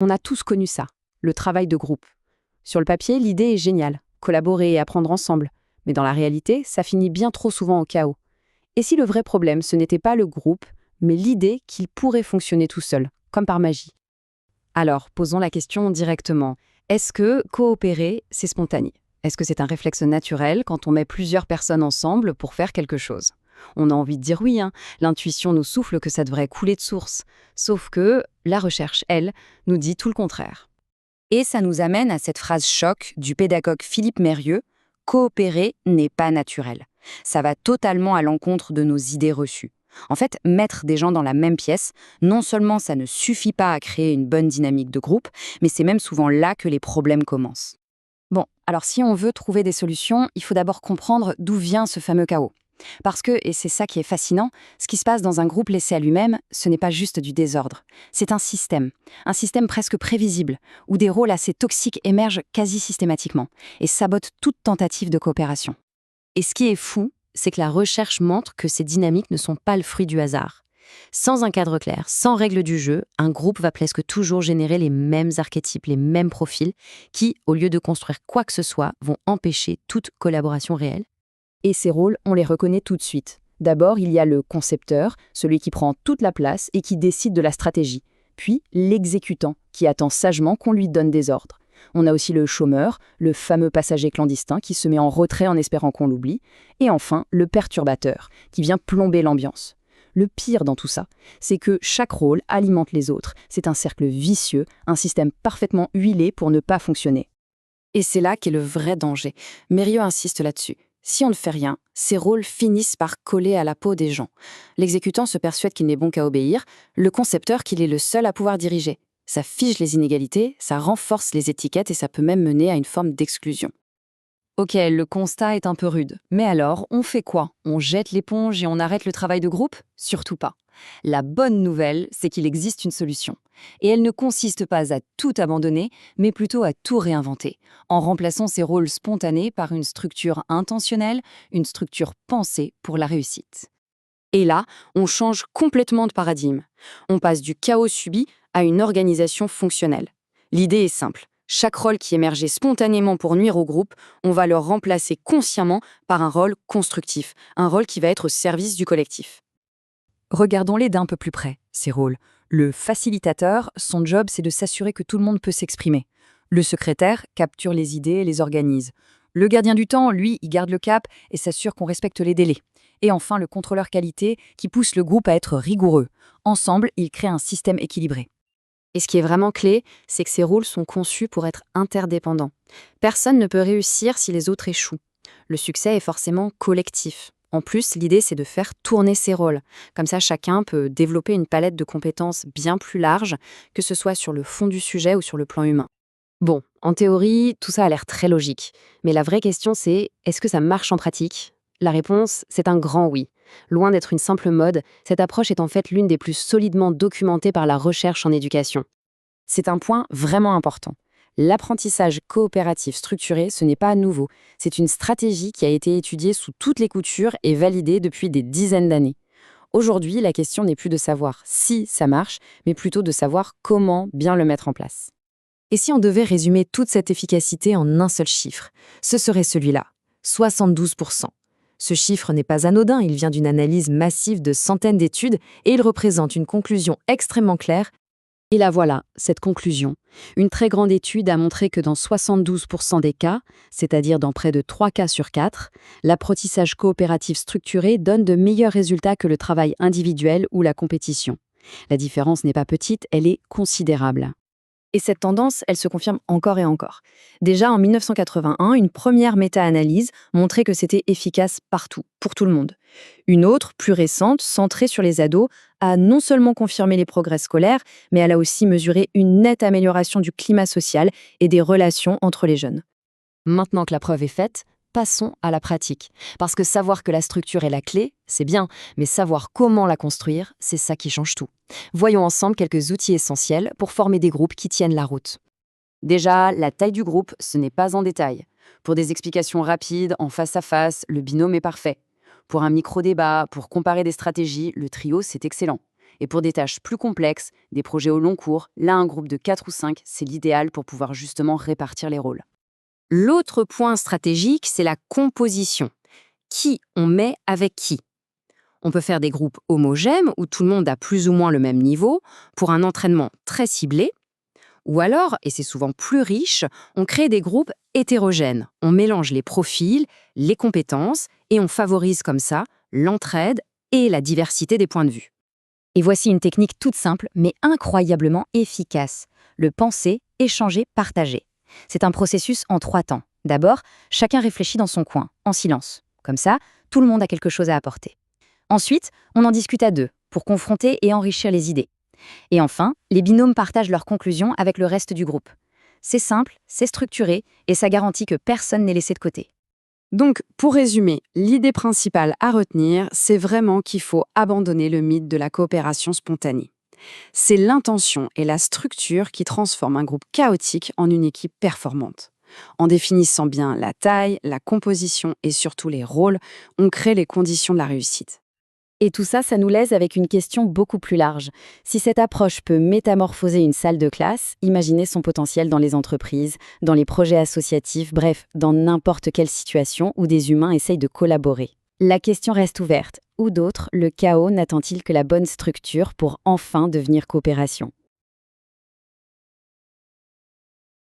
On a tous connu ça, le travail de groupe. Sur le papier, l'idée est géniale, collaborer et apprendre ensemble. Mais dans la réalité, ça finit bien trop souvent au chaos. Et si le vrai problème, ce n'était pas le groupe, mais l'idée qu'il pourrait fonctionner tout seul, comme par magie? Alors, posons la question directement. Est-ce que coopérer, c'est spontané? Est-ce que c'est un réflexe naturel quand on met plusieurs personnes ensemble pour faire quelque chose? On a envie de dire oui, hein. L'intuition nous souffle que ça devrait couler de source. Sauf que la recherche, elle, nous dit tout le contraire. Et ça nous amène à cette phrase choc du pédagogue Philippe Mérieux: coopérer n'est pas naturel. Ça va totalement à l'encontre de nos idées reçues. En fait, mettre des gens dans la même pièce, non seulement ça ne suffit pas à créer une bonne dynamique de groupe, mais c'est même souvent là que les problèmes commencent. Bon, alors si on veut trouver des solutions, il faut d'abord comprendre d'où vient ce fameux chaos. Parce que, et c'est ça qui est fascinant, ce qui se passe dans un groupe laissé à lui-même, ce n'est pas juste du désordre. C'est un système presque prévisible, où des rôles assez toxiques émergent quasi systématiquement et sabotent toute tentative de coopération. Et ce qui est fou, c'est que la recherche montre que ces dynamiques ne sont pas le fruit du hasard. Sans un cadre clair, sans règles du jeu, un groupe va presque toujours générer les mêmes archétypes, les mêmes profils, qui, au lieu de construire quoi que ce soit, vont empêcher toute collaboration réelle. Et ces rôles, on les reconnaît tout de suite. D'abord, il y a le concepteur, celui qui prend toute la place et qui décide de la stratégie. Puis, l'exécutant, qui attend sagement qu'on lui donne des ordres. On a aussi le chômeur, le fameux passager clandestin qui se met en retrait en espérant qu'on l'oublie. Et enfin, le perturbateur, qui vient plomber l'ambiance. Le pire dans tout ça, c'est que chaque rôle alimente les autres. C'est un cercle vicieux, un système parfaitement huilé pour ne pas fonctionner. Et c'est là qu'est le vrai danger. Mérieux insiste là-dessus. Si on ne fait rien, ces rôles finissent par coller à la peau des gens. L'exécutant se persuade qu'il n'est bon qu'à obéir, le concepteur qu'il est le seul à pouvoir diriger. Ça fige les inégalités, ça renforce les étiquettes et ça peut même mener à une forme d'exclusion. Ok, le constat est un peu rude. Mais alors, on fait quoi? On jette l'éponge et on arrête le travail de groupe? Surtout pas. La bonne nouvelle, c'est qu'il existe une solution. Et elle ne consiste pas à tout abandonner, mais plutôt à tout réinventer, en remplaçant ces rôles spontanés par une structure intentionnelle, une structure pensée pour la réussite. Et là, on change complètement de paradigme. On passe du chaos subi à une organisation fonctionnelle. L'idée est simple. Chaque rôle qui émergeait spontanément pour nuire au groupe, on va le remplacer consciemment par un rôle constructif, un rôle qui va être au service du collectif. Regardons-les d'un peu plus près, ces rôles. Le facilitateur, son job, c'est de s'assurer que tout le monde peut s'exprimer. Le secrétaire capture les idées et les organise. Le gardien du temps, lui, il garde le cap et s'assure qu'on respecte les délais. Et enfin, le contrôleur qualité qui pousse le groupe à être rigoureux. Ensemble, ils créent un système équilibré. Et ce qui est vraiment clé, c'est que ces rôles sont conçus pour être interdépendants. Personne ne peut réussir si les autres échouent. Le succès est forcément collectif. En plus, l'idée, c'est de faire tourner ces rôles. Comme ça, chacun peut développer une palette de compétences bien plus large, que ce soit sur le fond du sujet ou sur le plan humain. Bon, en théorie, tout ça a l'air très logique. Mais la vraie question, c'est, est-ce que ça marche en pratique? La réponse, c'est un grand oui. Loin d'être une simple mode, cette approche est en fait l'une des plus solidement documentées par la recherche en éducation. C'est un point vraiment important. L'apprentissage coopératif structuré, ce n'est pas nouveau. C'est une stratégie qui a été étudiée sous toutes les coutures et validée depuis des dizaines d'années. Aujourd'hui, la question n'est plus de savoir si ça marche, mais plutôt de savoir comment bien le mettre en place. Et si on devait résumer toute cette efficacité en un seul chiffre, ce serait celui-là, 72%. Ce chiffre n'est pas anodin, il vient d'une analyse massive de centaines d'études et il représente une conclusion extrêmement claire. Et la voilà, cette conclusion. Une très grande étude a montré que dans 72% des cas, c'est-à-dire dans près de 3 cas sur 4, l'apprentissage coopératif structuré donne de meilleurs résultats que le travail individuel ou la compétition. La différence n'est pas petite, elle est considérable. Et cette tendance, elle se confirme encore et encore. Déjà en 1981, une première méta-analyse montrait que c'était efficace partout, pour tout le monde. Une autre, plus récente, centrée sur les ados, a non seulement confirmé les progrès scolaires, mais elle a aussi mesuré une nette amélioration du climat social et des relations entre les jeunes. Maintenant que la preuve est faite, passons à la pratique. Parce que savoir que la structure est la clé, c'est bien, mais savoir comment la construire, c'est ça qui change tout. Voyons ensemble quelques outils essentiels pour former des groupes qui tiennent la route. Déjà, la taille du groupe, ce n'est pas en détail. Pour des explications rapides, en face à face, le binôme est parfait. Pour un micro-débat, pour comparer des stratégies, le trio, c'est excellent. Et pour des tâches plus complexes, des projets au long cours, là, un groupe de 4 ou 5, c'est l'idéal pour pouvoir justement répartir les rôles. L'autre point stratégique, c'est la composition. Qui on met avec qui? On peut faire des groupes homogènes où tout le monde a plus ou moins le même niveau pour un entraînement très ciblé. Ou alors, et c'est souvent plus riche, on crée des groupes hétérogènes. On mélange les profils, les compétences et on favorise comme ça l'entraide et la diversité des points de vue. Et voici une technique toute simple, mais incroyablement efficace. Le penser, échanger, partager. C'est un processus en 3 temps. D'abord, chacun réfléchit dans son coin, en silence. Comme ça, tout le monde a quelque chose à apporter. Ensuite, on en discute à 2, pour confronter et enrichir les idées. Et enfin, les binômes partagent leurs conclusions avec le reste du groupe. C'est simple, c'est structuré, et ça garantit que personne n'est laissé de côté. Donc, pour résumer, l'idée principale à retenir, c'est vraiment qu'il faut abandonner le mythe de la coopération spontanée. C'est l'intention et la structure qui transforment un groupe chaotique en une équipe performante. En définissant bien la taille, la composition et surtout les rôles, on crée les conditions de la réussite. Et tout ça, ça nous laisse avec une question beaucoup plus large. Si cette approche peut métamorphoser une salle de classe, imaginez son potentiel dans les entreprises, dans les projets associatifs, bref, dans n'importe quelle situation où des humains essayent de collaborer. La question reste ouverte. Ou d'autres, le chaos n'attend-il que la bonne structure pour enfin devenir coopération?